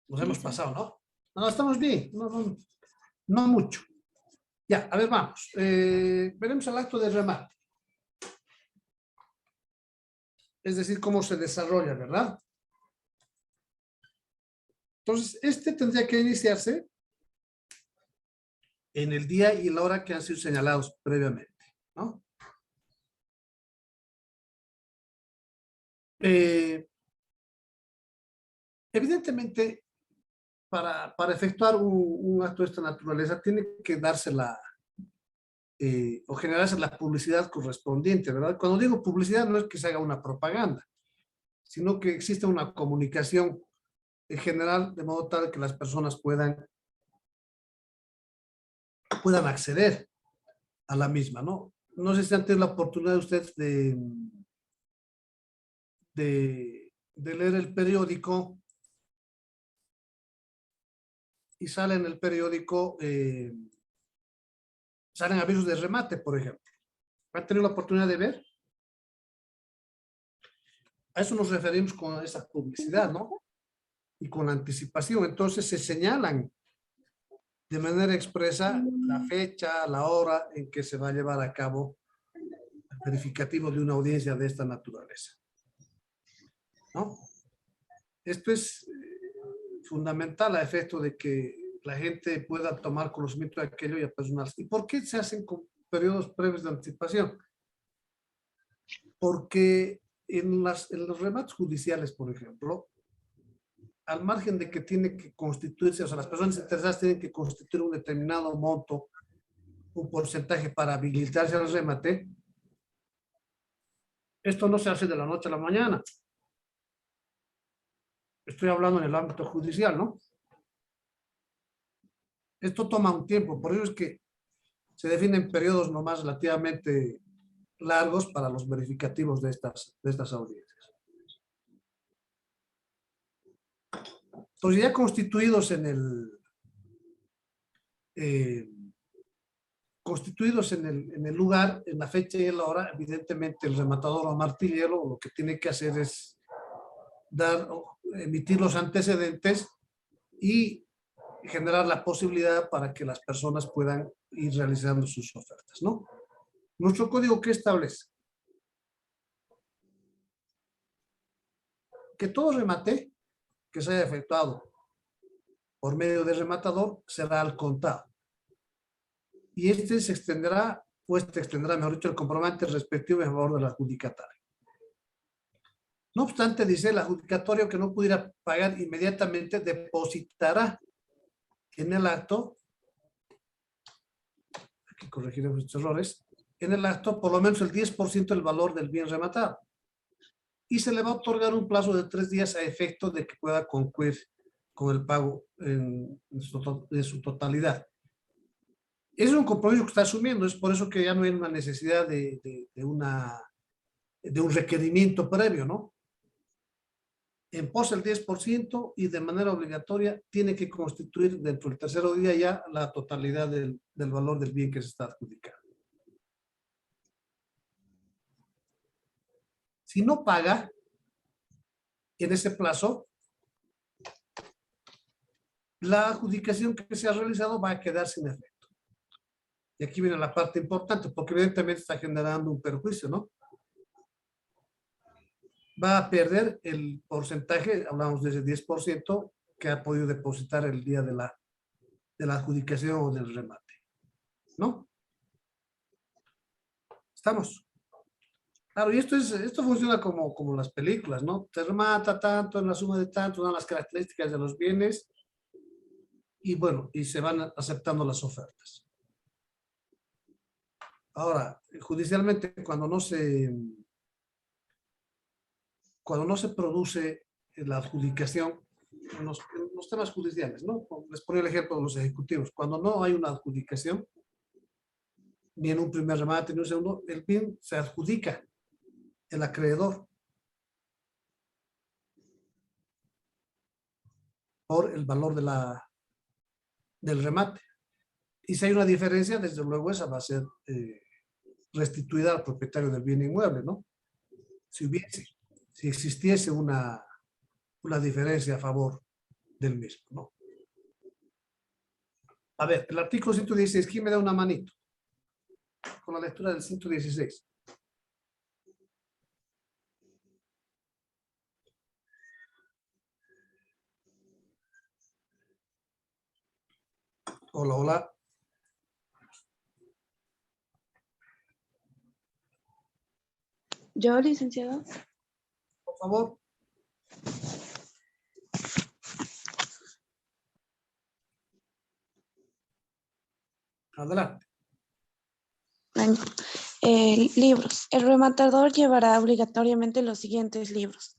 Nos Sí, hemos sí. pasado, ¿no? No, estamos bien, no mucho. Ya, a ver, vamos. Veremos el acto de remate. Es decir, cómo se desarrolla, ¿verdad? Entonces, este tendría que iniciarse en el día y la hora que han sido señalados previamente, ¿no? Evidentemente, para efectuar un acto de esta naturaleza, tiene que darse o generarse la publicidad correspondiente, ¿verdad? Cuando digo publicidad, no es que se haga una propaganda, sino que existe una comunicación en general, de modo tal que las personas puedan acceder a la misma, ¿no? No sé si han tenido la oportunidad de ustedes de leer el periódico y sale en el periódico, salen avisos de remate, por ejemplo. ¿Han tenido la oportunidad de ver? A eso nos referimos con esa publicidad, ¿no? Y con anticipación. Entonces se señalan de manera expresa la fecha, la hora en que se va a llevar a cabo el verificativo de una audiencia de esta naturaleza, ¿no? Esto es fundamental a efecto de que la gente pueda tomar conocimiento de aquello y apersonarse. ¿Y por qué se hacen con periodos previos de anticipación? Porque en los remates judiciales, por ejemplo, al margen de que tiene que constituirse, o sea, las personas interesadas tienen que constituir un determinado monto, un porcentaje para habilitarse al remate, esto no se hace de la noche a la mañana. Estoy hablando en el ámbito judicial, ¿no? Esto toma un tiempo, por eso es que se definen periodos nomás relativamente largos para los verificativos de estas audiencias. Entonces, ya constituidos eh, en el lugar, en la fecha y en la hora, evidentemente el rematador o martillero lo que tiene que hacer es emitir los antecedentes y generar la posibilidad para que las personas puedan ir realizando sus ofertas, ¿no? Nuestro código, ¿qué establece? Que todo remate que se haya efectuado por medio de rematador será al contado. Y este se extenderá, mejor dicho, el comprobante respectivo en favor del adjudicatario. No obstante, dice el adjudicatario que no pudiera pagar inmediatamente, depositará en el acto, aquí corregiremos estos errores, en el acto por lo menos el 10% del valor del bien rematado. Y se le va a otorgar un plazo de 3 días a efecto de que pueda concluir con el pago en su totalidad. Ese es un compromiso que está asumiendo, es por eso que ya no hay una necesidad de un requerimiento previo, ¿no? Imposa el 10% y de manera obligatoria tiene que constituir dentro del tercer día ya la totalidad del valor del bien que se está adjudicando. Si no paga en ese plazo, la adjudicación que se ha realizado va a quedar sin efecto. Y aquí viene la parte importante, porque evidentemente está generando un perjuicio, ¿no? Va a perder el porcentaje, hablamos de ese 10%, que ha podido depositar el día de la adjudicación o del remate, ¿no? ¿Estamos? Claro, y esto funciona como las películas, ¿no? Te remata tanto en la suma de tanto, dan las características de los bienes y bueno, y se van aceptando las ofertas. Ahora, judicialmente, cuando no se produce la adjudicación, en los temas judiciales, ¿no? Les pongo el ejemplo de los ejecutivos. Cuando no hay una adjudicación, ni en un primer remate, ni en un segundo, el bien se adjudica el acreedor por el valor del remate. Y si hay una diferencia, desde luego esa va a ser restituida al propietario del bien inmueble, ¿no? Si existiese una diferencia a favor del mismo, ¿no? A ver, el artículo 116, ¿quién me da una manito? Con la lectura del 116. Hola, hola. Yo, licenciado. Por favor. Adelante. Libros. El rematador llevará obligatoriamente los siguientes libros.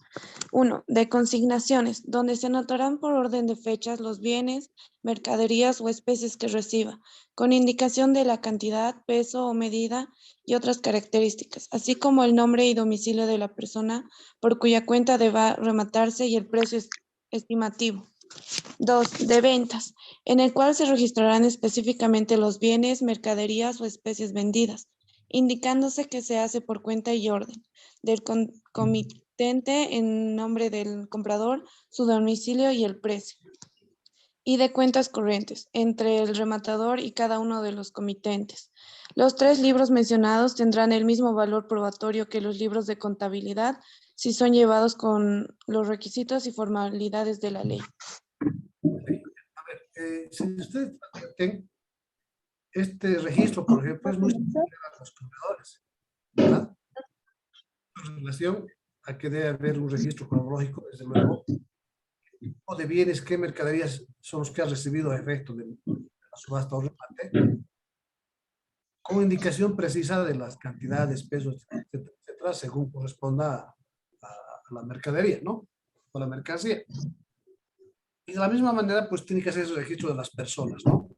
1. De consignaciones, donde se anotarán por orden de fechas los bienes, mercaderías o especies que reciba, con indicación de la cantidad, peso o medida y otras características, así como el nombre y domicilio de la persona por cuya cuenta deba rematarse y el precio estimativo. 2. De ventas, en el cual se registrarán específicamente los bienes, mercaderías o especies vendidas, indicándose que se hace por cuenta y orden del comitente en nombre del comprador, su domicilio y el precio. Y de cuentas corrientes, entre el rematador y cada uno de los comitentes. Los 3 libros mencionados tendrán el mismo valor probatorio que los libros de contabilidad si son llevados con los requisitos y formalidades de la ley. Si ustedes advierten, este registro, por ejemplo, es muy similar a los compradores, ¿verdad? En relación a que debe haber un registro cronológico, desde luego, o de bienes, qué mercaderías son los que ha recibido a efecto de la subasta o remate, con indicación precisa de las cantidades, pesos, etcétera, etcétera, según corresponda a la mercadería, ¿no? O la mercancía. Y de la misma manera, pues tiene que hacer ese registro de las personas, ¿no?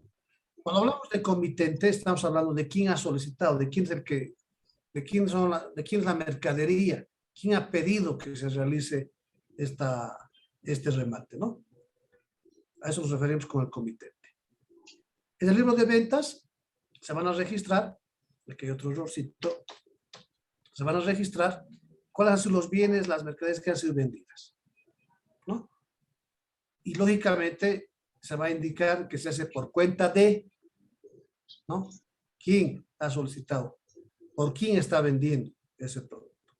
Cuando hablamos de comitente, estamos hablando de quién ha solicitado, de quién es el que, de quién es la mercadería, quién ha pedido que se realice este remate, ¿no? A eso nos referimos con el comitente. En el libro de ventas se van a registrar, aquí hay otro errorcito, se van a registrar cuáles han sido los bienes, las mercaderías que han sido vendidas, ¿no? Y lógicamente se va a indicar que se hace por cuenta de, ¿no? ¿Quién ha solicitado? ¿Por quién está vendiendo ese producto?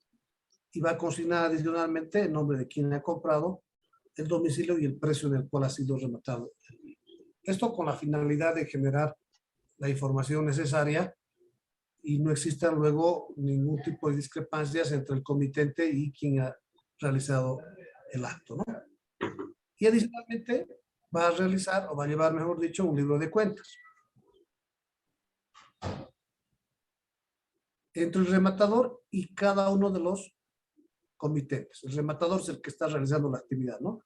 Y va a consignar adicionalmente el nombre de quien ha comprado, el domicilio y el precio en el cual ha sido rematado. Esto con la finalidad de generar la información necesaria y no exista luego ningún tipo de discrepancias entre el comitente y quien ha realizado el acto, ¿no? Y adicionalmente va a realizar, o va a llevar, mejor dicho, un libro de cuentas. Entre el rematador y cada uno de los comitentes. El rematador es el que está realizando la actividad, ¿no?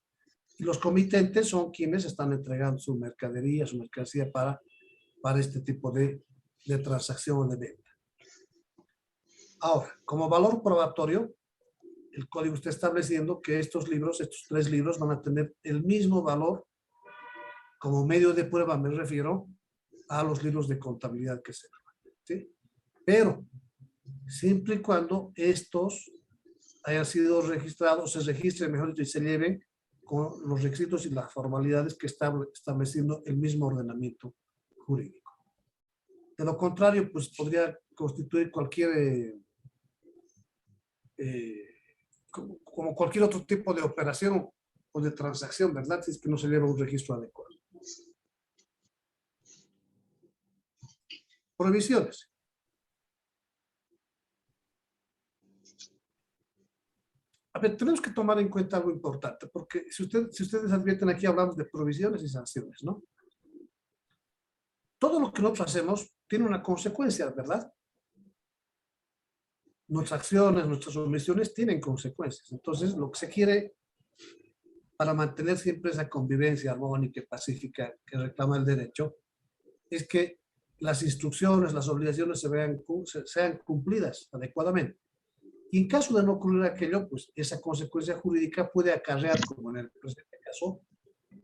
Y los comitentes son quienes están entregando su mercadería, su mercancía para este tipo de transacción o de venta. Ahora, como valor probatorio, el código está estableciendo que estos 3 libros van a tener el mismo valor como medio de prueba, me refiero a los libros de contabilidad que se llaman, ¿sí? Pero, siempre y cuando estos hayan sido registrados, se registren, mejor dicho, y se lleven con los requisitos y las formalidades que está estableciendo el mismo ordenamiento jurídico. De lo contrario, pues podría constituir cualquier, como cualquier otro tipo de operación o de transacción, ¿verdad? Si es que no se lleva un registro adecuado. Prohibiciones. A ver, tenemos que tomar en cuenta algo importante, porque si ustedes advierten aquí, hablamos de prohibiciones y sanciones, ¿no? Todo lo que nosotros hacemos tiene una consecuencia, ¿verdad? Nuestras acciones, nuestras omisiones tienen consecuencias. Entonces, lo que se quiere para mantener siempre esa convivencia armónica y pacífica que reclama el derecho, es que las instrucciones, las obligaciones sean cumplidas adecuadamente. Y en caso de no ocurrir aquello, pues esa consecuencia jurídica puede acarrear, como en el presente caso,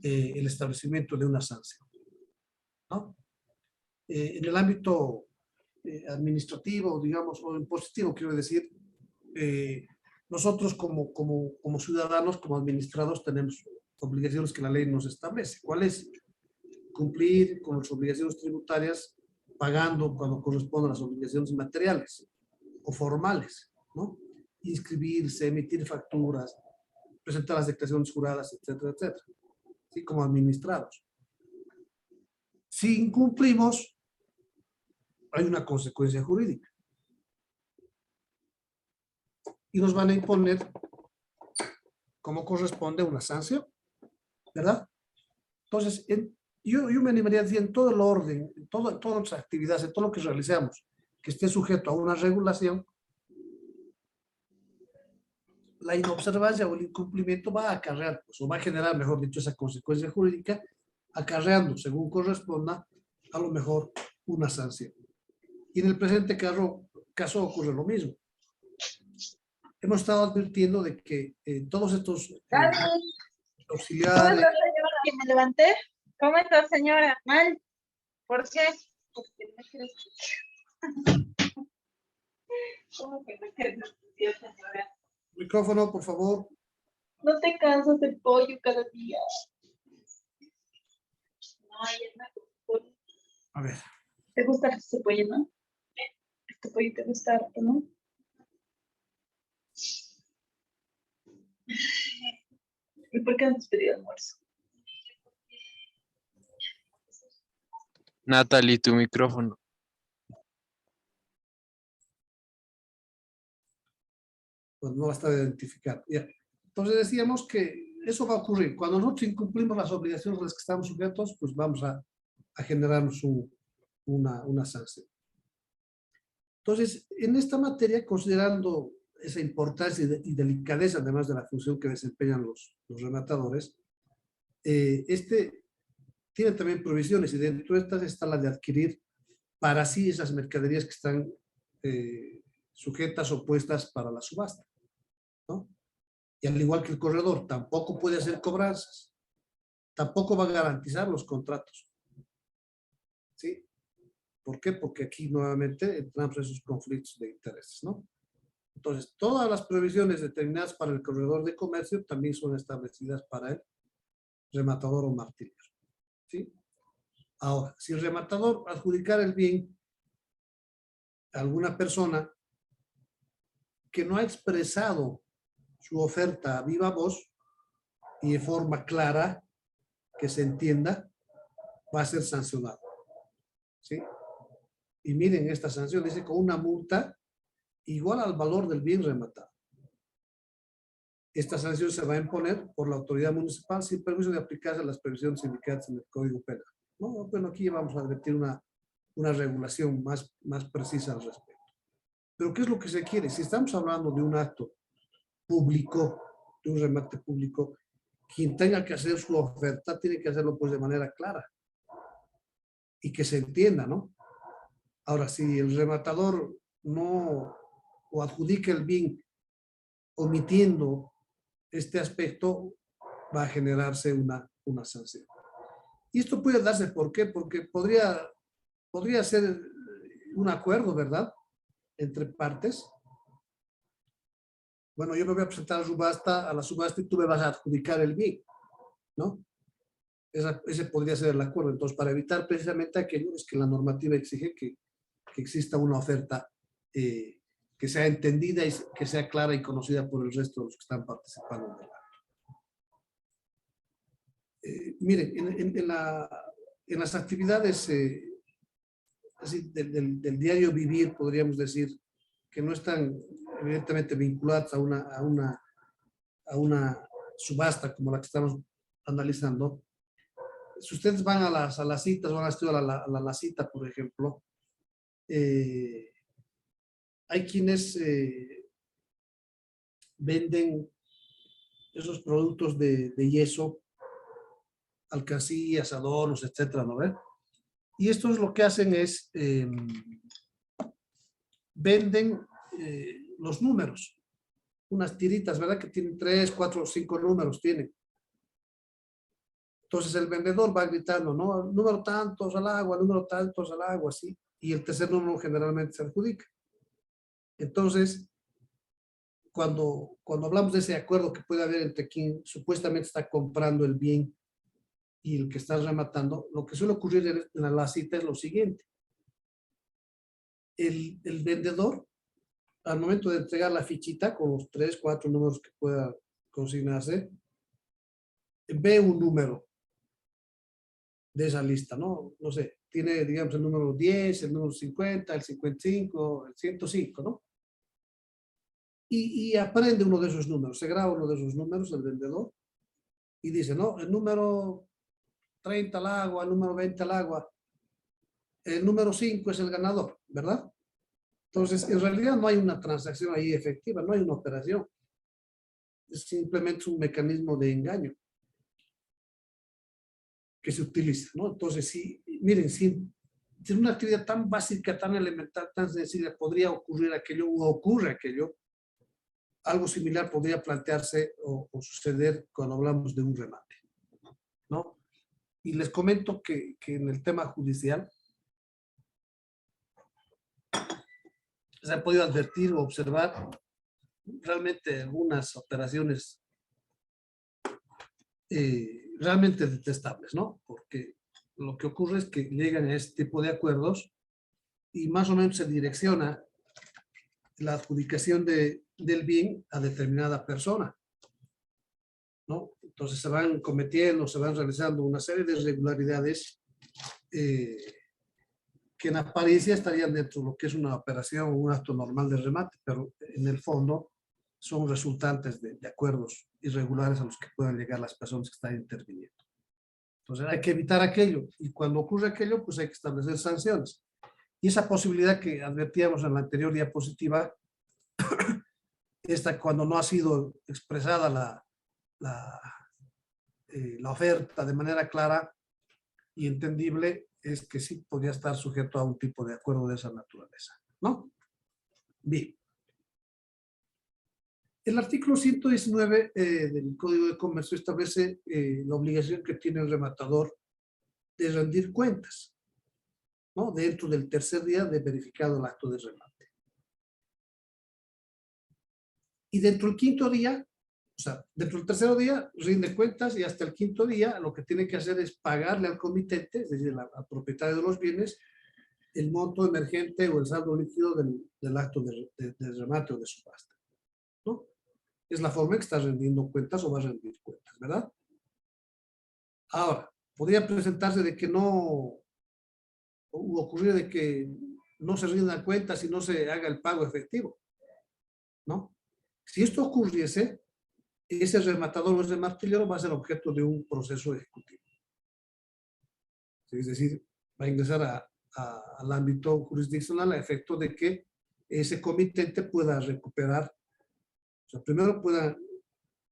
el establecimiento de una sanción, ¿no? En el ámbito administrativo, digamos, o impositivo, quiero decir, nosotros como ciudadanos, como administrados, tenemos obligaciones que la ley nos establece. ¿Cuál es? Cumplir con las obligaciones tributarias pagando cuando corresponden las obligaciones materiales o formales, ¿no? Inscribirse, emitir facturas, presentar las declaraciones juradas, etcétera, etcétera, ¿sí? Como administrados. Si incumplimos, hay una consecuencia jurídica. Y nos van a imponer, como corresponde, una sanción, ¿verdad? Entonces, yo me animaría a decir en todo el orden, en todas nuestras actividades, en todo lo que realizamos, que esté sujeto a una regulación, la inobservancia o el incumplimiento va a acarrear, pues, o va a generar, mejor dicho, esa consecuencia jurídica, acarreando, según corresponda, a lo mejor una sanción. Y en el presente caso ocurre lo mismo. Hemos estado advirtiendo de que todos estos auxiliares... ¿Cómo está, señora? Que me levanté. ¿Cómo está, señora? Mal. ¿Por qué? Porque no quiero escuchar. ¿Cómo que no quiero escuchar, señora? Micrófono, por favor. No te cansas del pollo cada día. No, ayer me pollo. A ver. ¿Te gusta este pollo, no? Este pollo te gusta harto, ¿no? ¿Y por qué no te has pedido almuerzo? Natalie, tu micrófono. Pues no basta de identificar. Ya. Entonces decíamos que eso va a ocurrir. Cuando nosotros incumplimos las obligaciones a las que estamos sujetos, pues vamos a generarnos una sanción. Entonces, en esta materia, considerando esa importancia y delicadeza, además de la función que desempeñan los rematadores, tiene también provisiones, y dentro de estas está la de adquirir para sí esas mercaderías que están sujetas o puestas para la subasta, ¿no? Y al igual que el corredor, tampoco puede hacer cobranzas, tampoco va a garantizar los contratos, ¿sí? ¿Por qué? Porque aquí nuevamente entramos en esos conflictos de intereses, ¿no? Entonces, todas las provisiones determinadas para el corredor de comercio también son establecidas para el rematador o martillo, ¿sí? Ahora, si el rematador adjudicar el bien a alguna persona que no ha expresado su oferta a viva voz y de forma clara, que se entienda, va a ser sancionado, ¿sí? Y miren, esta sanción dice con una multa igual al valor del bien rematado. Esta sanción se va a imponer por la autoridad municipal sin permiso de aplicarse a las previsiones indicadas en el Código Penal. No, bueno, aquí vamos a advertir una regulación más precisa al respecto. Pero ¿qué es lo que se quiere? Si estamos hablando de un acto público, de un remate público, quien tenga que hacer su oferta tiene que hacerlo pues de manera clara y que se entienda, ¿no? Ahora, si el rematador no o adjudica el bien omitiendo este aspecto, va a generarse una sanción. Y esto puede darse, ¿por qué? Porque podría ser un acuerdo, ¿verdad?, entre partes. Bueno, yo me voy a presentar a la subasta y tú me vas a adjudicar el bien, ¿no? Ese podría ser el acuerdo. Entonces, para evitar precisamente aquello, es que la normativa exige que exista una oferta que sea entendida y que sea clara y conocida por el resto de los que están participando del acto. Miren, en las actividades así, del diario vivir, podríamos decir, que no están evidentemente vinculadas a una subasta como la que estamos analizando. Si ustedes van a las citas, van a estudiar la cita, por ejemplo, hay quienes venden esos productos de yeso, alcancías, adornos, etcétera, ¿no ven? Y estos lo que hacen es venden los números, unas tiritas, ¿verdad? Que tienen 3, 4, 5 números, tienen. Entonces el vendedor va gritando, ¿no? Número tantos al agua, número tantos al agua, así. Y el tercer número generalmente se adjudica. Entonces, cuando hablamos de ese acuerdo que puede haber entre quien supuestamente está comprando el bien y el que está rematando, lo que suele ocurrir en la cita es lo siguiente. El vendedor, al momento de entregar la fichita con los 3, 4 números que pueda consignarse, ve un número de esa lista, ¿no? No sé, tiene, digamos, el número 10, el número 50, el 55, el 105, ¿no? Y aprende uno de esos números, se graba uno de esos números, el vendedor, y dice, no, el número 30 al agua, el número 20 al agua, el número 5 es el ganador, ¿verdad? Entonces, en realidad no hay una transacción ahí efectiva, no hay una operación. Es simplemente un mecanismo de engaño que se utiliza, ¿no? Entonces, sí, miren, si es una actividad tan básica, tan elemental, tan sencilla, podría ocurrir aquello o ocurre aquello, algo similar podría plantearse o suceder cuando hablamos de un remate, ¿no? Y les comento que en el tema judicial se han podido advertir o observar realmente algunas operaciones realmente detestables, ¿no? Porque lo que ocurre es que llegan a este tipo de acuerdos y más o menos se direcciona la adjudicación del bien a determinada persona, ¿no? Entonces se van cometiendo, se van realizando una serie de irregularidades que en apariencia estarían dentro de lo que es una operación o un acto normal de remate, pero en el fondo son resultantes de acuerdos irregulares a los que puedan llegar las personas que están interviniendo. Entonces hay que evitar aquello, y cuando ocurre aquello, pues hay que establecer sanciones. Y esa posibilidad que advertíamos en la anterior diapositiva, esta cuando no ha sido expresada la oferta de manera clara y entendible, es que sí podría estar sujeto a un tipo de acuerdo de esa naturaleza, ¿no? Bien. El artículo 119 del Código de Comercio establece la obligación que tiene el rematador de rendir cuentas, ¿no? Dentro del tercer día de verificado el acto de remate. Y dentro del quinto día, o sea, dentro del tercer día rinde cuentas y hasta el quinto día lo que tiene que hacer es pagarle al comitente, es decir, al propietario de los bienes, el monto emergente o el saldo líquido del acto de remate o de subasta, ¿no? Es la forma en que está rendiendo cuentas o va a rendir cuentas, ¿verdad? Ahora, podría presentarse de que no, o ocurrir de que no se rindan cuentas y no se haga el pago efectivo, ¿no? Si esto ocurriese, ese rematador o ese martillero va a ser objeto de un proceso ejecutivo. Es decir, va a ingresar al ámbito jurisdiccional a efecto de que ese comitente pueda recuperar, o sea, primero pueda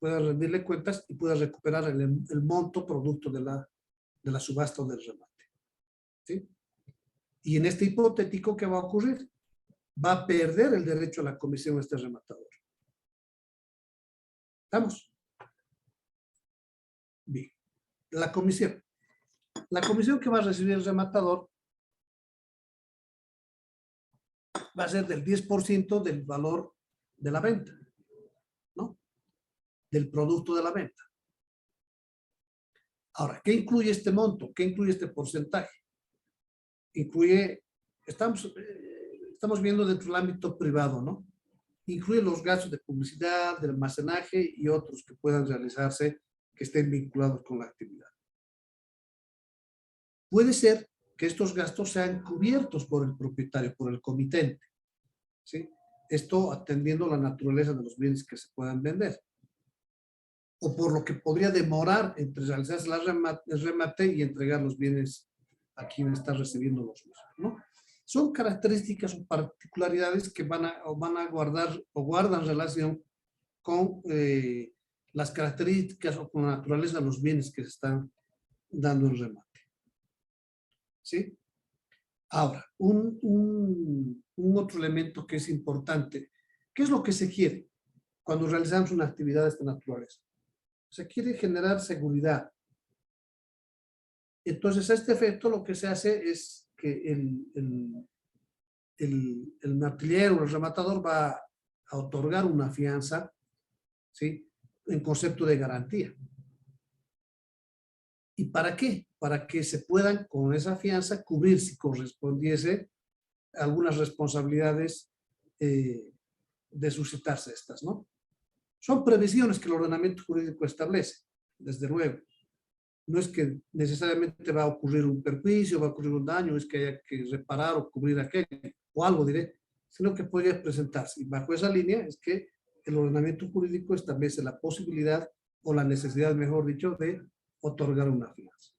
rendirle cuentas y pueda recuperar el monto producto de la subasta o del remate, ¿sí? Y en este hipotético, ¿qué va a ocurrir? Va a perder el derecho a la comisión este rematador. ¿Estamos? Bien. La comisión. La comisión que va a recibir el rematador va a ser del 10% del valor de la venta, ¿no? Del producto de la venta. Ahora, ¿qué incluye este monto? ¿Qué incluye este porcentaje? Incluye, estamos viendo dentro del ámbito privado, ¿no? Incluye los gastos de publicidad, de almacenaje y otros que puedan realizarse que estén vinculados con la actividad. Puede ser que estos gastos sean cubiertos por el propietario, por el comitente, ¿sí? Esto atendiendo la naturaleza de los bienes que se puedan vender. O por lo que podría demorar entre realizarse el remate y entregar los bienes a quien está recibiendo los mismos, ¿no? Son características o particularidades que van a guardar o guardan relación con las características o con la naturaleza de los bienes que se están dando en remate. ¿Sí? Ahora, un otro elemento que es importante, ¿qué es lo que se quiere cuando realizamos una actividad de esta naturaleza? Se quiere generar seguridad. Entonces, a este efecto lo que se hace es que el martillero o el rematador va a otorgar una fianza, ¿sí?, en concepto de garantía. ¿Y para qué? Para que se puedan con esa fianza cubrir, si correspondiese, algunas responsabilidades de suscitarse estas, ¿no? Son previsiones que el ordenamiento jurídico establece, desde luego. No es que necesariamente va a ocurrir un perjuicio, va a ocurrir un daño, es que haya que reparar o cubrir aquello, o algo diré, sino que podría presentarse. Y bajo esa línea es que el ordenamiento jurídico establece la posibilidad o la necesidad, mejor dicho, de otorgar una fianza.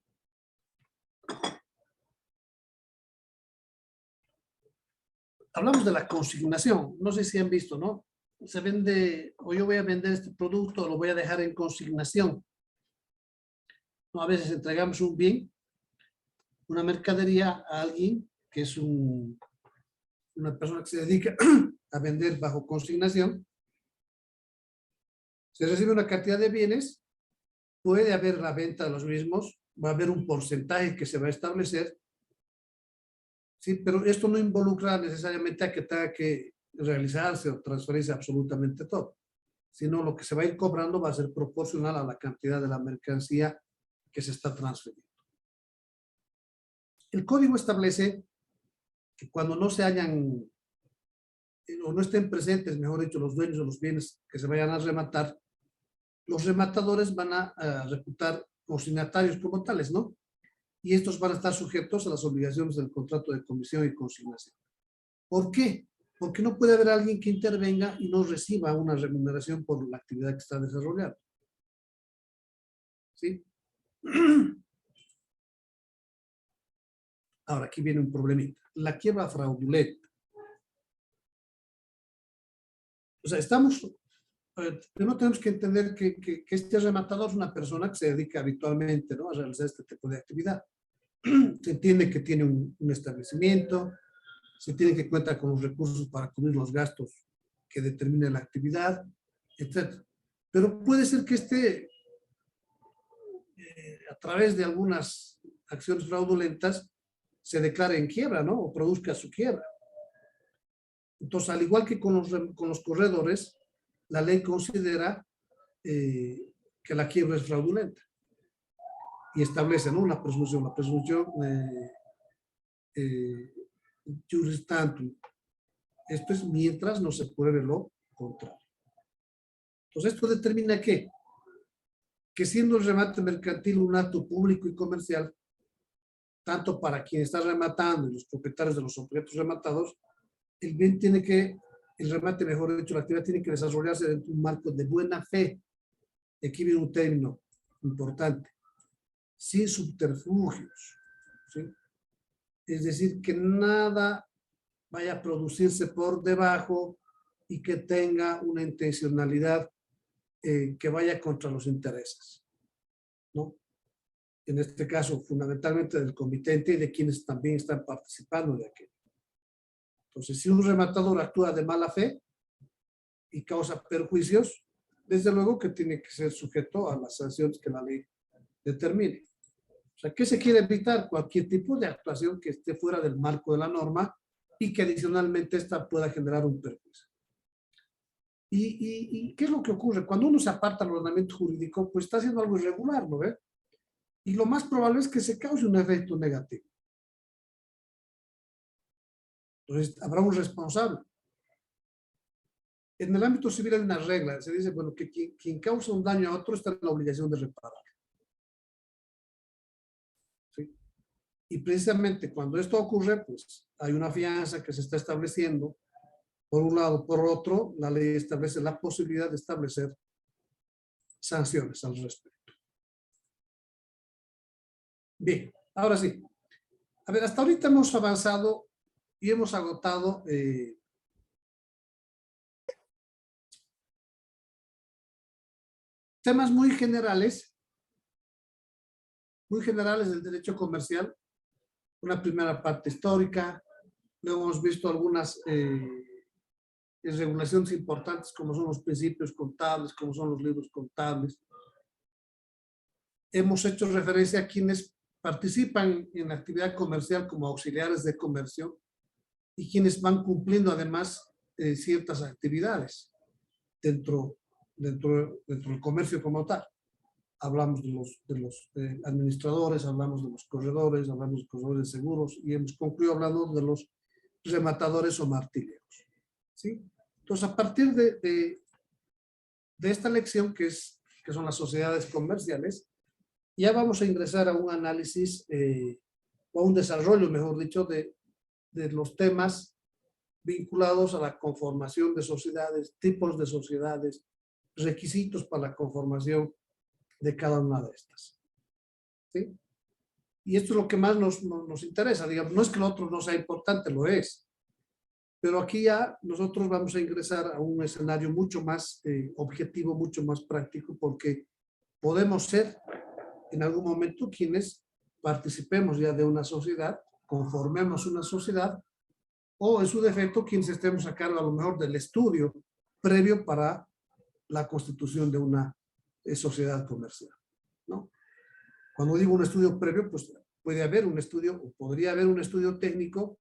Hablamos de la consignación. No sé si han visto, ¿no? Se vende, o yo voy a vender este producto, o lo voy a dejar en consignación. ¿No? A veces entregamos un bien, una mercadería a alguien que es una persona que se dedica a vender bajo consignación. Se recibe una cantidad de bienes, puede haber la venta de los mismos, va a haber un porcentaje que se va a establecer, sí, pero esto no involucra necesariamente a que tenga que realizarse o transferirse absolutamente todo, sino lo que se va a ir cobrando va a ser proporcional a la cantidad de la mercancía que se está transfiriendo. El código establece que cuando no se hayan, o no estén presentes, mejor dicho, los dueños de los bienes que se vayan a rematar, los rematadores van a reputar consignatarios como tales, ¿no? Y estos van a estar sujetos a las obligaciones del contrato de comisión y consignación. ¿Por qué? Porque no puede haber alguien que intervenga y no reciba una remuneración por la actividad que está desarrollando. ¿Sí? Ahora, aquí viene un problemita. La quiebra fraudulenta. O sea, primero tenemos que entender que este rematador es una persona que se dedica habitualmente, ¿no?, a realizar este tipo de actividad. Se entiende que tiene un establecimiento, se tiene que cuenta con los recursos para cubrir los gastos que determine la actividad, etc. Pero puede ser que a través de algunas acciones fraudulentas se declare en quiebra, ¿no?, o produzca su quiebra. Entonces, al igual que con los corredores, la ley considera que la quiebra es fraudulenta y establece, ¿no?, una presunción, la presunción juris tantum. Esto es mientras no se pruebe lo contrario. Entonces, esto determina que siendo el remate mercantil un acto público y comercial, tanto para quien está rematando y los propietarios de los objetos rematados, el remate, mejor dicho, la actividad tiene que desarrollarse dentro de un marco de buena fe. Aquí viene un término importante, sin subterfugios, ¿sí? Es decir, que nada vaya a producirse por debajo y que tenga una intencionalidad que vaya contra los intereses, ¿no? En este caso, fundamentalmente del comitente y de quienes también están participando de aquello. Entonces, si un rematador actúa de mala fe y causa perjuicios, desde luego que tiene que ser sujeto a las sanciones que la ley determine. O sea, ¿qué se quiere evitar? Cualquier tipo de actuación que esté fuera del marco de la norma y que adicionalmente esta pueda generar un perjuicio. ¿Y qué es lo que ocurre? Cuando uno se aparta del ordenamiento jurídico, pues está haciendo algo irregular, ¿no ve? Y lo más probable es que se cause un efecto negativo. Entonces, habrá un responsable. En el ámbito civil hay una regla, se dice, bueno, que quien causa un daño a otro está en la obligación de reparar. ¿Sí? Y precisamente cuando esto ocurre, pues hay una fianza que se está estableciendo, por un lado. Por otro, la ley establece la posibilidad de establecer sanciones al respecto. Bien, ahora sí. A ver, hasta ahorita hemos avanzado y hemos agotado temas muy generales del derecho comercial. Una primera parte histórica, luego hemos visto algunas regulaciones importantes como son los principios contables, como son los libros contables. Hemos hecho referencia a quienes participan en la actividad comercial como auxiliares de comercio y quienes van cumpliendo además ciertas actividades dentro del comercio como tal. Hablamos de los administradores, hablamos de los corredores, hablamos de los corredores de seguros y hemos concluido hablando de los rematadores o martilleros. ¿Sí? Entonces, a partir de esta lección que son las sociedades comerciales, ya vamos a ingresar a un análisis o a un desarrollo, mejor dicho, de los temas vinculados a la conformación de sociedades, tipos de sociedades, requisitos para la conformación de cada una de estas. ¿Sí? Y esto es lo que más nos interesa, digamos, no es que lo otro no sea importante, lo es, pero aquí ya nosotros vamos a ingresar a un escenario mucho más objetivo, mucho más práctico, porque podemos ser en algún momento quienes participemos ya de una sociedad, conformemos una sociedad, o en su defecto quienes estemos a cargo a lo mejor del estudio previo para la constitución de una sociedad comercial, ¿no? Cuando digo un estudio previo, pues puede haber un estudio, o podría haber un estudio técnico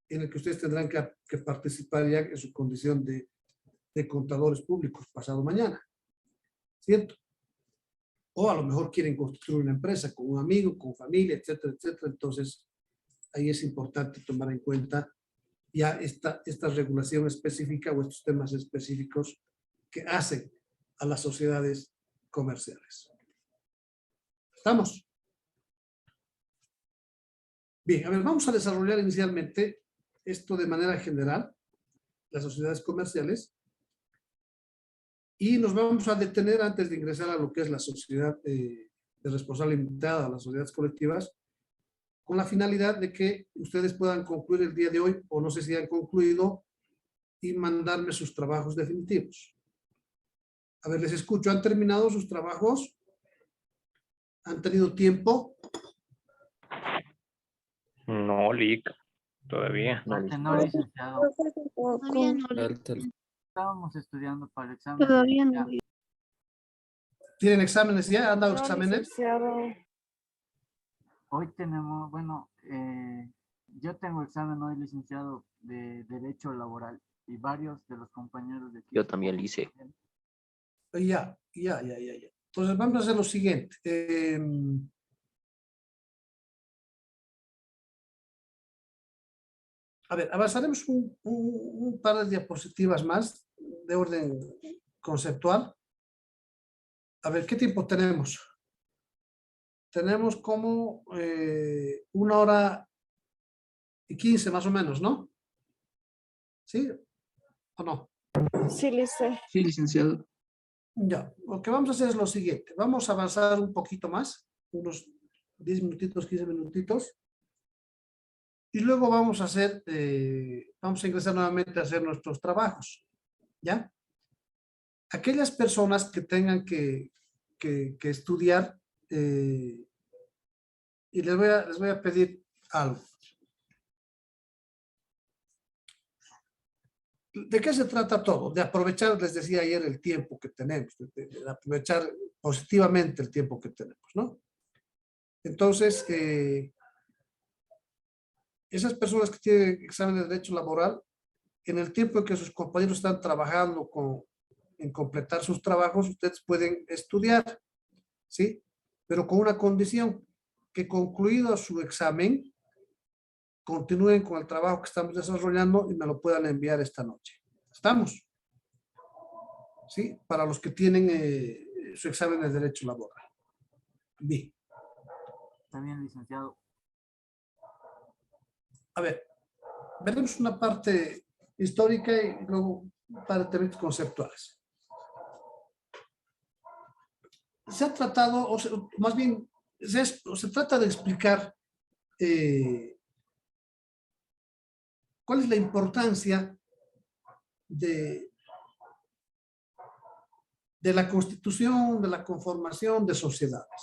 en el que ustedes tendrán que participar ya en su condición de contadores públicos pasado mañana, ¿cierto? O a lo mejor quieren constituir una empresa con un amigo, con familia, etcétera, etcétera. Entonces, ahí es importante tomar en cuenta ya esta regulación específica o estos temas específicos que hacen a las sociedades comerciales. ¿Estamos? Bien, a ver, vamos a desarrollar inicialmente esto de manera general, las sociedades comerciales, y nos vamos a detener antes de ingresar a lo que es la sociedad de responsabilidad limitada, las sociedades colectivas, con la finalidad de que ustedes puedan concluir el día de hoy, o no sé si han concluido, y mandarme sus trabajos definitivos. A ver, les escucho. ¿Han terminado sus trabajos? ¿Han tenido tiempo? No, Lic, todavía. No, licenciado. Todavía no. Estábamos estudiando para el examen. Todavía no. ¿Tienen exámenes ya? ¿Han dado exámenes? Licenciado. Hoy tenemos, bueno, yo tengo examen hoy, licenciado, de Derecho Laboral y varios de los compañeros de aquí. Yo también lo hice. Ya. Entonces vamos a hacer lo siguiente. A ver, avanzaremos un par de diapositivas más de orden conceptual. A ver, ¿qué tiempo tenemos? Tenemos como 1 hora y 15 más o menos, ¿no? ¿Sí o no? Sí, licenciado. Sí, licenciado. Ya, lo que vamos a hacer es lo siguiente. Vamos a avanzar un poquito más, unos 10 minutitos, 15 minutitos. Y luego vamos a hacer, vamos a ingresar nuevamente a hacer nuestros trabajos. ¿Ya? Aquellas personas que tengan que estudiar, y les voy a pedir algo. ¿De qué se trata todo? De aprovechar, les decía ayer, el tiempo que tenemos, de aprovechar positivamente el tiempo que tenemos, ¿no? Entonces, esas personas que tienen examen de derecho laboral, en el tiempo en que sus compañeros están trabajando en completar sus trabajos, ustedes pueden estudiar, ¿sí? Pero con una condición, que concluido su examen, continúen con el trabajo que estamos desarrollando y me lo puedan enviar esta noche. ¿Estamos? ¿Sí? Para los que tienen su examen de derecho laboral. Bien. Está bien, licenciado. A ver, veremos una parte histórica y luego un par de temas conceptuales. Se ha tratado, o sea, más bien, se trata de explicar cuál es la importancia de la constitución, de la conformación de sociedades,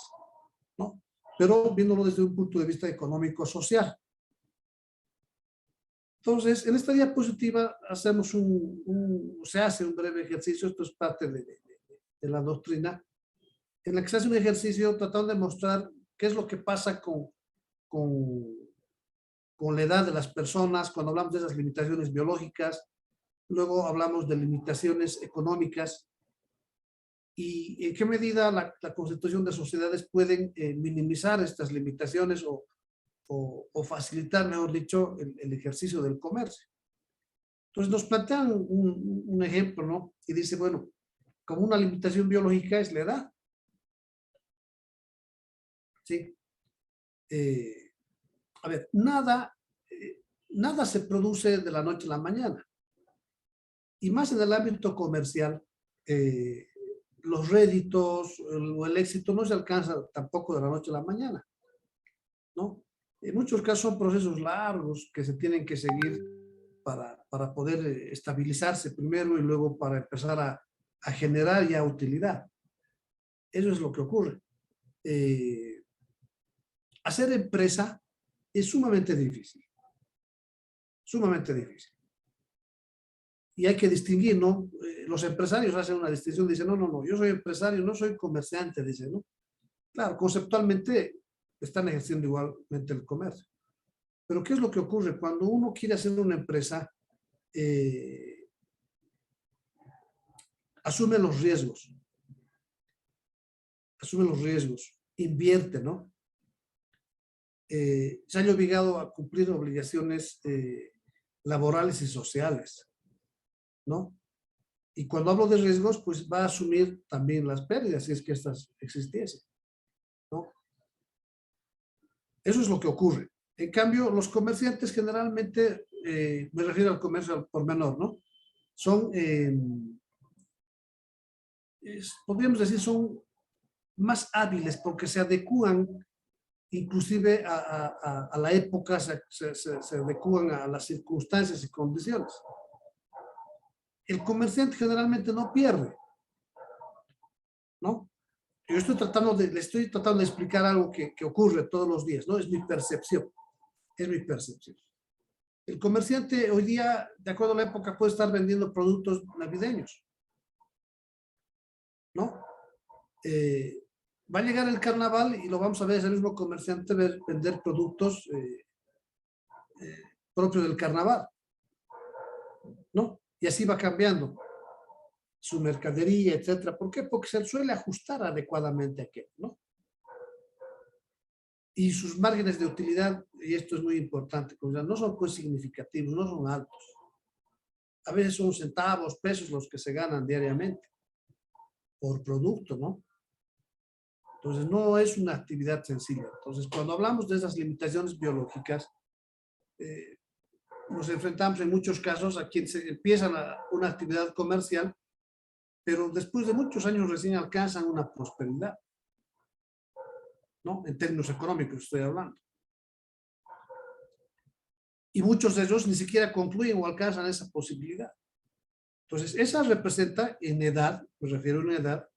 ¿no? Pero viéndolo desde un punto de vista económico-social. Entonces, en esta diapositiva hacemos se hace un breve ejercicio, esto es parte de la doctrina, en la que se hace un ejercicio tratando de mostrar qué es lo que pasa con la edad de las personas, cuando hablamos de esas limitaciones biológicas, Luego hablamos de limitaciones económicas y en qué medida la constitución de sociedades pueden minimizar estas limitaciones o facilitar, mejor dicho, el ejercicio del comercio. Entonces nos plantean un ejemplo, ¿no? Y dice, bueno, como una limitación biológica es la edad. ¿Sí? A ver, nada se produce de la noche a la mañana. Y más en el ámbito comercial, los réditos o el éxito no se alcanza tampoco de la noche a la mañana, ¿no? En muchos casos son procesos largos que se tienen que seguir para poder estabilizarse primero y luego para empezar a generar ya utilidad. Eso es lo que ocurre. Hacer empresa es sumamente difícil. Sumamente difícil. Y hay que distinguir, ¿no? Los empresarios hacen una distinción, dicen, no, yo soy empresario, no soy comerciante, dicen, ¿no? Claro, conceptualmente están ejerciendo igualmente el comercio. Pero ¿qué es lo que ocurre? Cuando uno quiere hacer una empresa, asume los riesgos. Asume los riesgos, invierte, ¿no? Se haya obligado a cumplir obligaciones laborales y sociales, ¿no? Y cuando hablo de riesgos, pues va a asumir también las pérdidas, si es que estas existiesen, ¿no? Eso es lo que ocurre. En cambio, los comerciantes generalmente, me refiero al comercio al por menor, ¿no? Son, podríamos decir, son más hábiles porque se adecúan inclusive a la época, se adecúan a las circunstancias y condiciones. El comerciante generalmente no pierde, ¿no? Yo le estoy tratando de explicar algo que ocurre todos los días, ¿no? Es mi percepción, es mi percepción. El comerciante hoy día, de acuerdo a la época, puede estar vendiendo productos navideños, ¿no? Va a llegar el carnaval y lo vamos a ver ese mismo comerciante vender productos propios del carnaval, ¿no? Y así va cambiando su mercadería, etcétera. ¿Por qué? Porque se suele ajustar adecuadamente a aquello, ¿no? Y sus márgenes de utilidad, y esto es muy importante, no son pues significativos, no son altos. A veces son centavos, pesos los que se ganan diariamente por producto, ¿no? Entonces, no es una actividad sencilla. Entonces, cuando hablamos de esas limitaciones biológicas, nos enfrentamos en muchos casos a quienes empiezan una actividad comercial, pero después de muchos años recién alcanzan una prosperidad, ¿no? En términos económicos estoy hablando. Y muchos de ellos ni siquiera concluyen o alcanzan esa posibilidad. Entonces, esa representa en edad, me refiero a una edad,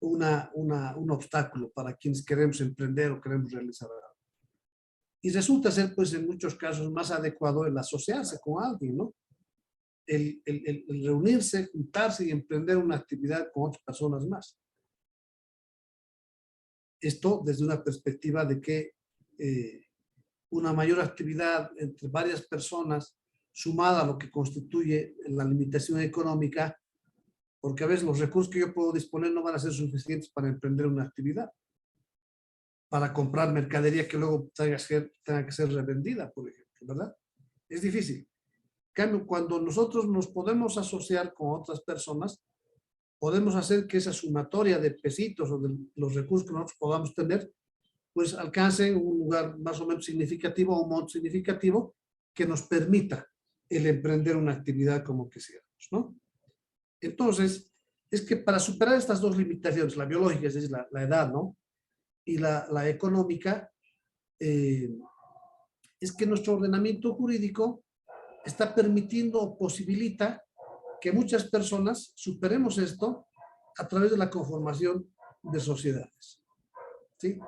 un obstáculo para quienes queremos emprender o queremos realizar algo. Y resulta ser, pues, en muchos casos más adecuado el asociarse con alguien, ¿no? El reunirse, juntarse y emprender una actividad con otras personas más. Esto desde una perspectiva de que una mayor actividad entre varias personas, sumada a lo que constituye la limitación económica, porque a veces los recursos que yo puedo disponer no van a ser suficientes para emprender una actividad, para comprar mercadería que luego tenga que ser revendida, por ejemplo, ¿verdad? Es difícil. En cambio, cuando nosotros nos podemos asociar con otras personas, podemos hacer que esa sumatoria de pesitos o de los recursos que nosotros podamos tener, pues alcance un lugar más o menos significativo o un monto significativo que nos permita el emprender una actividad como quisiéramos, ¿no? Entonces, es que para superar estas dos limitaciones, la biológica, es decir, la edad, ¿no? Y la económica, es que nuestro ordenamiento jurídico está permitiendo o posibilita que muchas personas superemos esto a través de la conformación de sociedades, ¿sí?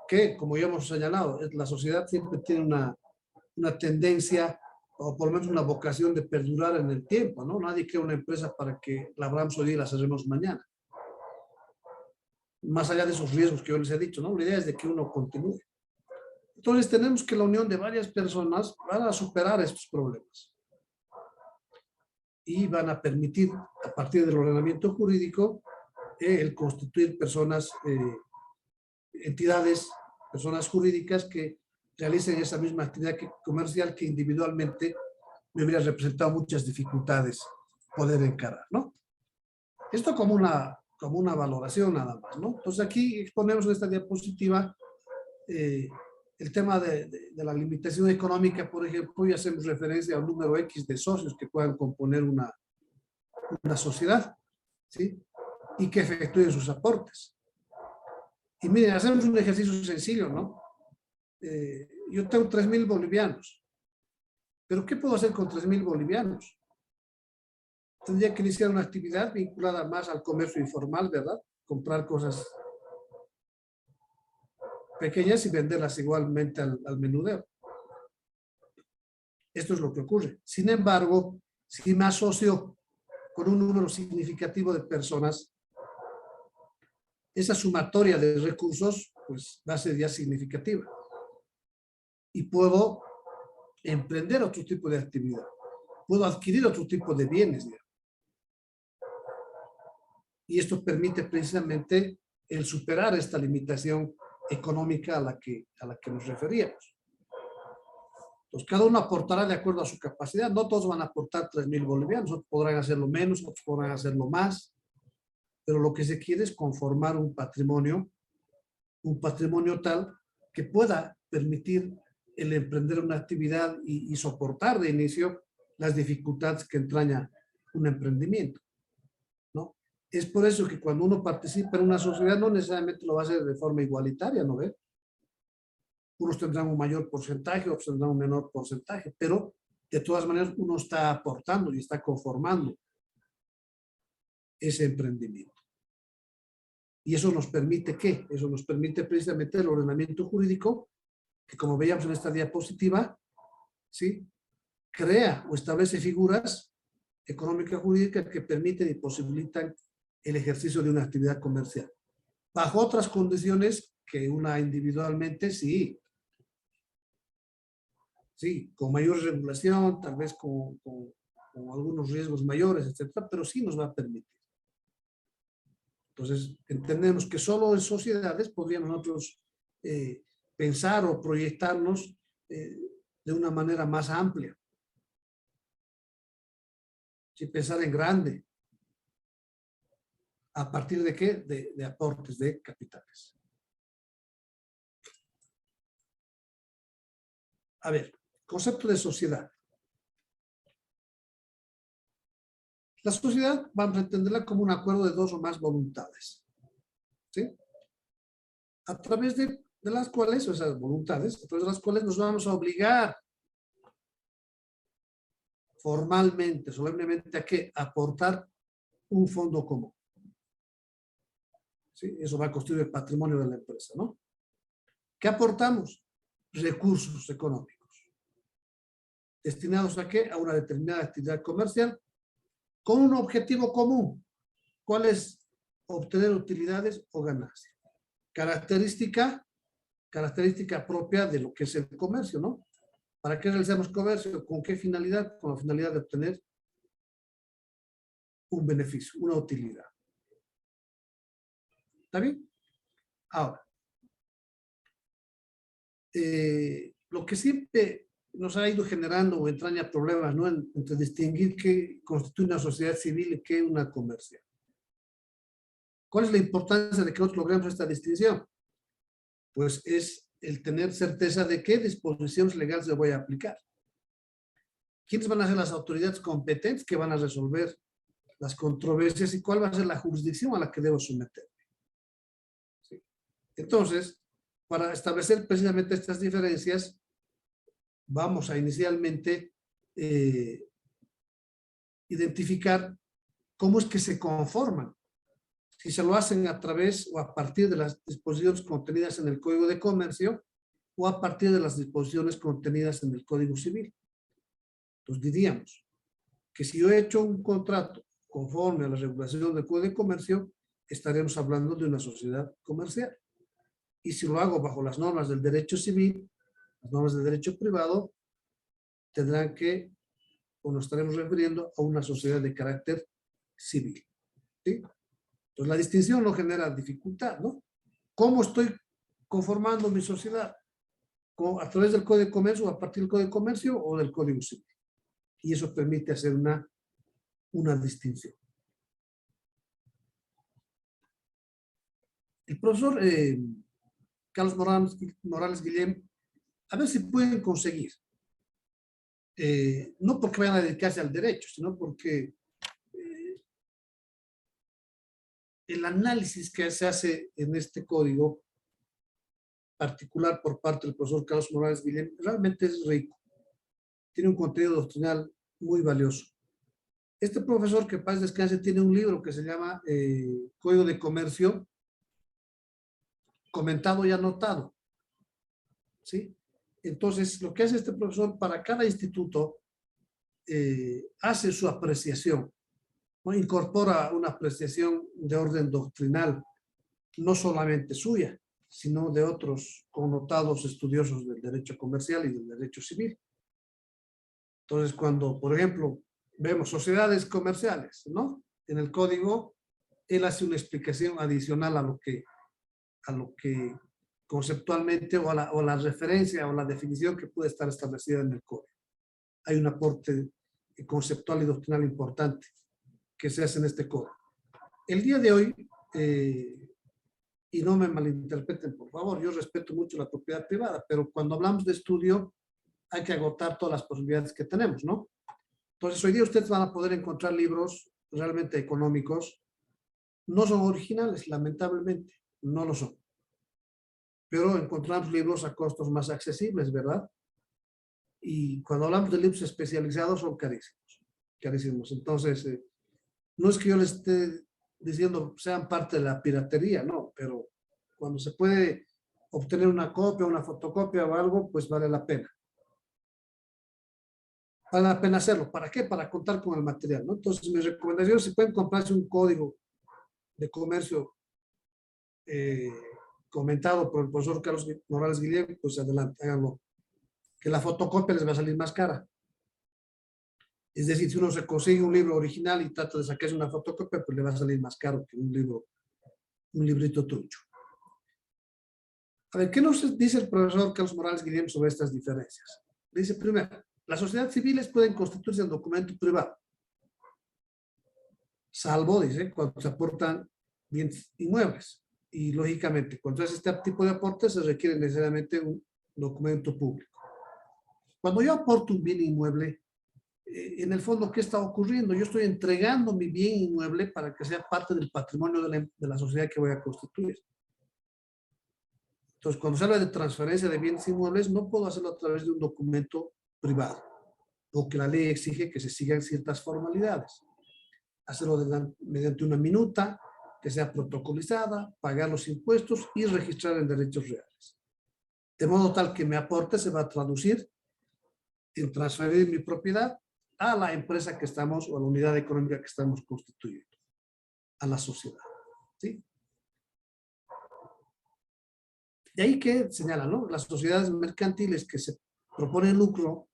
Que, como ya hemos señalado, la sociedad siempre tiene una tendencia, o por lo menos una vocación de perdurar en el tiempo, ¿no? Nadie crea una empresa para que la abramos hoy y la cerremos mañana. Más allá de esos riesgos que yo les he dicho, ¿no? La idea es de que uno continúe. Entonces tenemos que la unión de varias personas van a superar estos problemas. y van a permitir, a partir del ordenamiento jurídico, el constituir personas, entidades, personas jurídicas que realicen esa misma actividad comercial que individualmente me hubiera representado muchas dificultades poder encarar, ¿no? Esto como una valoración nada más, ¿no? Entonces aquí exponemos en esta diapositiva el tema de la limitación económica, por ejemplo, y hacemos referencia a un número X de socios que puedan componer una sociedad, ¿sí? Y que efectúen sus aportes. Y miren, hacemos un ejercicio sencillo, ¿no? Yo tengo 3.000 bolivianos, pero ¿qué puedo hacer con 3.000 bolivianos? Tendría que iniciar una actividad vinculada más al comercio informal, ¿verdad? Comprar cosas pequeñas y venderlas igualmente al menudeo. Esto es lo que ocurre. Sin embargo, si me asocio con un número significativo de personas, esa sumatoria de recursos pues va a ser ya significativa. Y puedo emprender otro tipo de actividad. Puedo adquirir otro tipo de bienes, digamos. Y esto permite precisamente el superar esta limitación económica a la que nos referíamos. Entonces, cada uno aportará de acuerdo a su capacidad. No todos van a aportar 3.000 bolivianos, otros podrán hacerlo menos, otros podrán hacerlo más. Pero lo que se quiere es conformar un patrimonio tal que pueda permitir el emprender una actividad y soportar de inicio las dificultades que entraña un emprendimiento, ¿no? Es por eso que cuando uno participa en una sociedad no necesariamente lo va a hacer de forma igualitaria, ¿no ve? Unos tendrán un mayor porcentaje, otros tendrán un menor porcentaje, pero de todas maneras uno está aportando y está conformando ese emprendimiento. Y eso nos permite, ¿qué? Eso nos permite precisamente el ordenamiento jurídico, que como veíamos en esta diapositiva, ¿sí? Crea o establece figuras económicas jurídicas que permiten y posibilitan el ejercicio de una actividad comercial. Bajo otras condiciones que una individualmente, sí, con mayor regulación, tal vez con algunos riesgos mayores, etcétera, pero sí nos va a permitir. Entonces, entendemos que solo en sociedades podríamos nosotros pensar o proyectarnos de una manera más amplia. Sí, pensar en grande. ¿A partir de qué? De aportes de capitales. A ver, concepto de sociedad. La sociedad vamos a entenderla como un acuerdo de dos o más voluntades, ¿sí? A través de las cuales, o esas voluntades, a través de las cuales nos vamos a obligar formalmente, solemnemente, ¿a qué? Aportar un fondo común. ¿Sí? Eso va a constituir el patrimonio de la empresa, ¿no? ¿Qué aportamos? Recursos económicos. ¿Destinados a qué? A una determinada actividad comercial con un objetivo común. ¿Cuál es? Obtener utilidades o ganancias. Característica propia de lo que es el comercio, ¿no? ¿Para qué realizamos comercio? ¿Con qué finalidad? Con la finalidad de obtener un beneficio, una utilidad. ¿Está bien? Ahora, lo que siempre nos ha ido generando o entraña problemas, ¿no? Entre distinguir qué constituye una sociedad civil y qué una comercial. ¿Cuál es la importancia de que nosotros logremos esta distinción? Pues es el tener certeza de qué disposiciones legales le voy a aplicar. ¿Quiénes van a ser las autoridades competentes que van a resolver las controversias y cuál va a ser la jurisdicción a la que debo someterme? ¿Sí? Entonces, para establecer precisamente estas diferencias, vamos a inicialmente identificar cómo es que se conforman. Si se lo hacen a través o a partir de las disposiciones contenidas en el Código de Comercio o a partir de las disposiciones contenidas en el Código Civil. Entonces diríamos que si yo he hecho un contrato conforme a la regulación del Código de Comercio, estaremos hablando de una sociedad comercial. Y si lo hago bajo las normas del derecho civil, las normas del derecho privado, tendrán que o nos estaremos refiriendo a una sociedad de carácter civil. ¿Sí? Entonces, la distinción no genera dificultad, ¿no? ¿Cómo estoy conformando mi sociedad? ¿A través del Código de Comercio, a partir del Código de Comercio o del Código Civil? Y eso permite hacer una distinción. El profesor Carlos Morales Guillem, a ver si pueden conseguir, no porque vayan a dedicarse al derecho, sino porque el análisis que se hace en este código particular por parte del profesor Carlos Morales Guillem realmente es rico. Tiene un contenido doctrinal muy valioso. Este profesor, que paz descanse, tiene un libro que se llama Código de Comercio, comentado y anotado. ¿Sí? Entonces, lo que hace este profesor para cada instituto, hace su apreciación, ¿no? Incorpora una apreciación de orden doctrinal, no solamente suya, sino de otros connotados estudiosos del derecho comercial y del derecho civil. Entonces, cuando, por ejemplo, vemos sociedades comerciales, ¿no? En el código, él hace una explicación adicional a lo que conceptualmente o la referencia o la definición que puede estar establecida en el código. Hay un aporte conceptual y doctrinal importante que se hace en este código. El día de hoy, y no me malinterpreten, por favor, yo respeto mucho la propiedad privada, pero cuando hablamos de estudio hay que agotar todas las posibilidades que tenemos, ¿no? Entonces, hoy día ustedes van a poder encontrar libros realmente económicos. No son originales, lamentablemente, no lo son. Pero encontramos libros a costos más accesibles, ¿verdad? Y cuando hablamos de libros especializados son carísimos, carísimos. Entonces, no es que yo les esté diciendo sean parte de la piratería, no, pero cuando se puede obtener una copia, una fotocopia o algo, pues vale la pena. Vale la pena hacerlo. ¿Para qué? Para contar con el material, ¿no? Entonces, mi recomendación, si pueden comprarse un código de comercio comentado por el profesor Carlos Morales Guillem, pues adelante, háganlo. Que la fotocopia les va a salir más cara. Es decir, si uno se consigue un libro original y trata de sacarse una fotocopia, pues le va a salir más caro que un librito trucho. A ver, ¿qué nos dice el profesor Carlos Morales Guillem sobre estas diferencias? Dice, primero, las sociedades civiles pueden constituirse en documento privado, salvo, dice, cuando se aportan bienes inmuebles. Y, lógicamente, cuando es este tipo de aportes, se requiere necesariamente un documento público. Cuando yo aporto un bien inmueble, en el fondo, ¿qué está ocurriendo? Yo estoy entregando mi bien inmueble para que sea parte del patrimonio de la sociedad que voy a constituir. Entonces, cuando se habla de transferencia de bienes inmuebles, no puedo hacerlo a través de un documento privado, porque la ley exige que se sigan ciertas formalidades. Hacerlo mediante una minuta, que sea protocolizada, pagar los impuestos y registrar en derechos reales. De modo tal que mi aporte se va a traducir en transferir mi propiedad a la empresa que estamos, o a la unidad económica que estamos constituyendo, a la sociedad. ¿Sí? De ahí que señala, ¿no? Las sociedades mercantiles que se proponen lucro,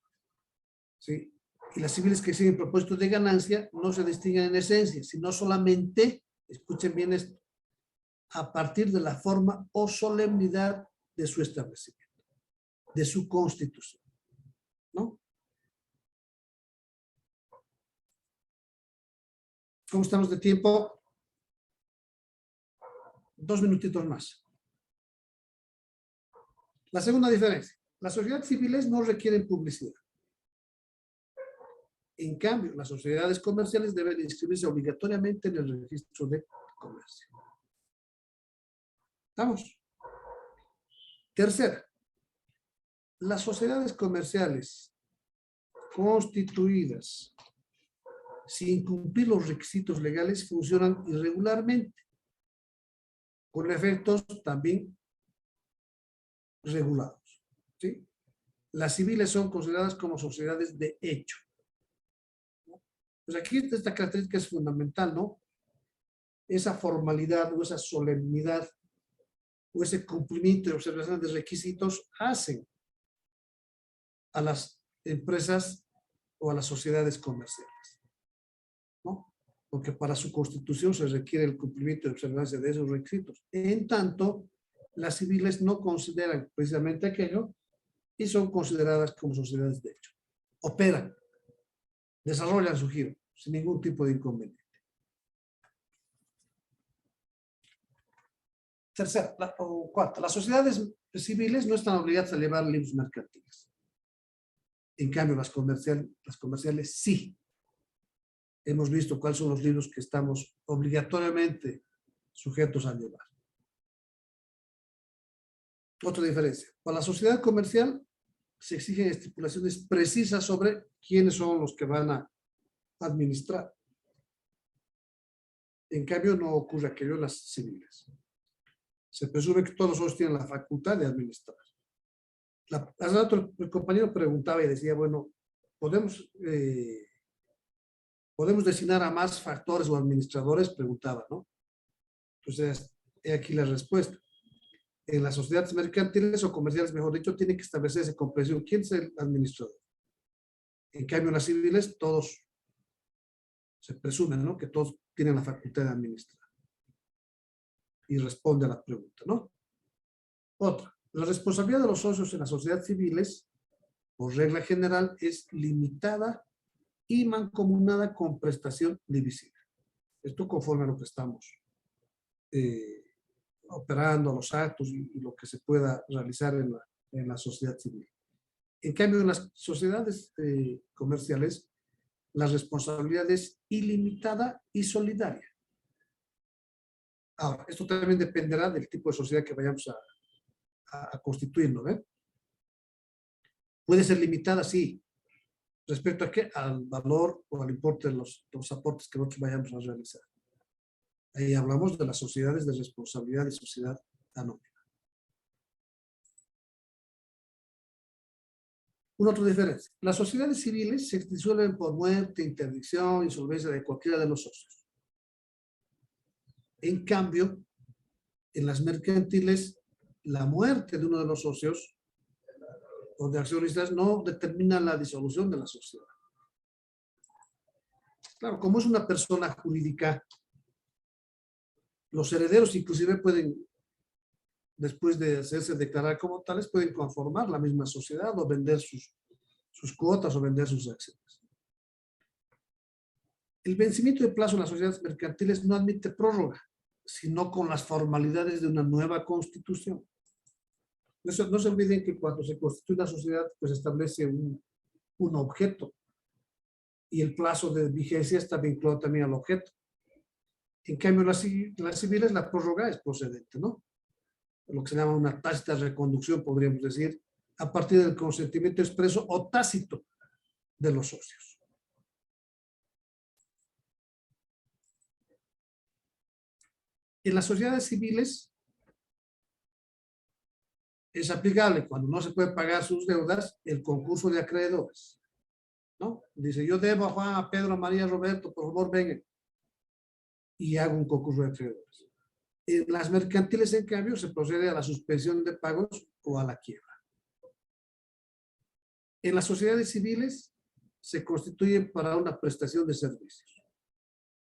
¿sí? Y las civiles que siguen propósitos de ganancia, no se distinguen en esencia, sino solamente, escuchen bien esto, a partir de la forma o solemnidad de su establecimiento, de su constitución, ¿no? ¿Cómo estamos de tiempo? 2 minutitos más. La segunda diferencia. Las sociedades civiles no requieren publicidad. En cambio, las sociedades comerciales deben inscribirse obligatoriamente en el registro de comercio. ¿Estamos? Tercera. Las sociedades comerciales constituidas sin cumplir los requisitos legales funcionan irregularmente, con efectos también regulados. ¿Sí? Las civiles son consideradas como sociedades de hecho. Pues aquí esta característica es fundamental, ¿no? Esa formalidad o esa solemnidad o ese cumplimiento de observación de requisitos hacen a las empresas o a las sociedades comerciales, ¿no? Porque para su constitución se requiere el cumplimiento y observancia de esos requisitos. En tanto, las civiles no consideran precisamente aquello y son consideradas como sociedades de hecho. Operan, desarrollan su giro sin ningún tipo de inconveniente. Tercera, o cuarta, las sociedades civiles no están obligadas a llevar libros mercantiles. En cambio, las comerciales sí. Hemos visto cuáles son los libros que estamos obligatoriamente sujetos a llevar. Otra diferencia. Para la sociedad comercial se exigen estipulaciones precisas sobre quiénes son los que van a administrar. En cambio, no ocurre aquello en las civiles. Se presume que todos ellos tienen la facultad de administrar. Hace rato el compañero preguntaba y decía, bueno, ¿podemos designar a más factores o administradores? Preguntaba, ¿no? Entonces, he aquí la respuesta. En las sociedades mercantiles o comerciales, mejor dicho, tiene que establecerse con precisión quién es el administrador. En cambio, en las civiles, todos se presume, ¿no?, que todos tienen la facultad de administrar. Y responde a la pregunta, ¿no? Otra, la responsabilidad de los socios en las sociedades civiles, por regla general, es limitada y mancomunada con prestación divisible. Esto conforme a lo que estamos operando, los actos y lo que se pueda realizar en la sociedad civil. En cambio, en las sociedades comerciales, la responsabilidad es ilimitada y solidaria. Ahora, esto también dependerá del tipo de sociedad que vayamos a constituir, ¿no? Puede ser limitada, sí. ¿Respecto a qué? Al valor o al importe de los aportes que nosotros vayamos a realizar. Ahí hablamos de las sociedades de responsabilidad y sociedad anónima. Una otra diferencia. Las sociedades civiles se disuelven por muerte, interdicción, insolvencia de cualquiera de los socios. En cambio, en las mercantiles, la muerte de uno de los socios o de accionistas no determina la disolución de la sociedad. Claro, como es una persona jurídica, los herederos inclusive pueden, después de hacerse declarar como tales, pueden conformar la misma sociedad o vender sus cuotas o vender sus acciones. El vencimiento de plazo en las sociedades mercantiles no admite prórroga, sino con las formalidades de una nueva constitución. No se olviden que cuando se constituye una sociedad, pues establece un objeto y el plazo de vigencia está vinculado también al objeto. En cambio, las civiles, la prórroga es procedente, ¿no? Lo que se llama una tácita reconducción, podríamos decir, a partir del consentimiento expreso o tácito de los socios. En las sociedades civiles es aplicable cuando no se puede pagar sus deudas el concurso de acreedores, ¿no? Dice, yo debo a Juan, a Pedro, a María, a Roberto, por favor vengan. Y hago un concurso de acreedores. En las mercantiles, en cambio, se procede a la suspensión de pagos o a la quiebra. En las sociedades civiles se constituyen para una prestación de servicios.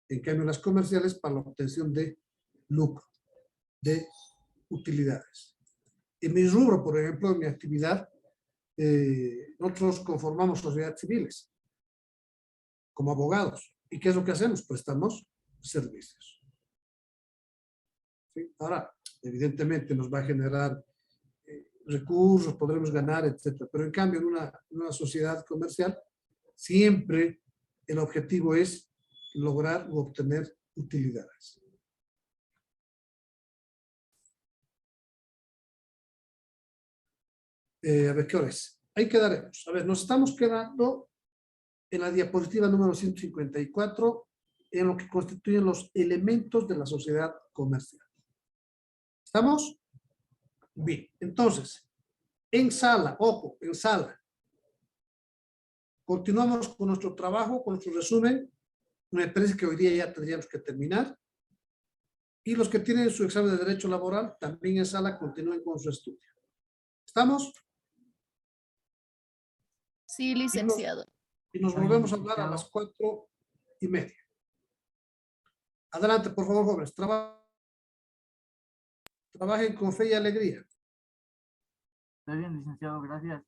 En cambio, las comerciales para la obtención de lucro, de utilidades. En mi rubro, por ejemplo, en mi actividad, nosotros conformamos sociedades civiles como abogados. ¿Y qué es lo que hacemos? Prestamos servicios. ¿Sí? Ahora, evidentemente nos va a generar recursos, podremos ganar, etcétera. Pero en cambio, en una sociedad comercial, siempre el objetivo es lograr u obtener utilidades. A ver, ¿qué hora es? Ahí quedaremos. A ver, nos estamos quedando en la diapositiva número 154, en lo que constituyen los elementos de la sociedad comercial. ¿Estamos? Bien, entonces, en sala, ojo, en sala. Continuamos con nuestro trabajo, con nuestro resumen. Me parece que hoy día ya tendríamos que terminar. Y los que tienen su examen de Derecho Laboral, también en sala, continúen con su estudio. ¿Estamos? Sí, licenciado. Y nos Está bien, volvemos a hablar a licenciado. las 4:30. Adelante, por favor, jóvenes. Trabajen con fe y alegría. Está bien, licenciado, gracias.